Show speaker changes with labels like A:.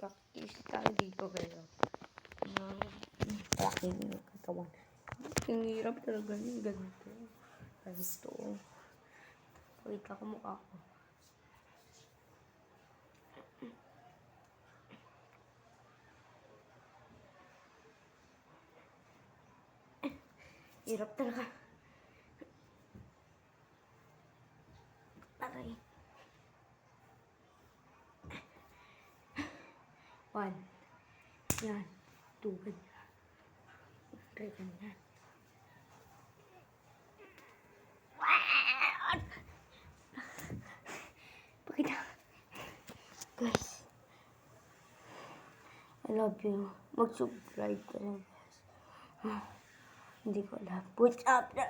A: Practice tayo dito kaya. Tracking yung katawan. Ang hirap talaga yung ganito. Ganito. Pakita ko mukha ko. Hirap talaga. Aray. 1. Yan. 2. Ganyan. 3. Ganyan. Pakita. Guys. I love you. Mag-subscribe ka lang, guys. Hindi ko alam. Push up na.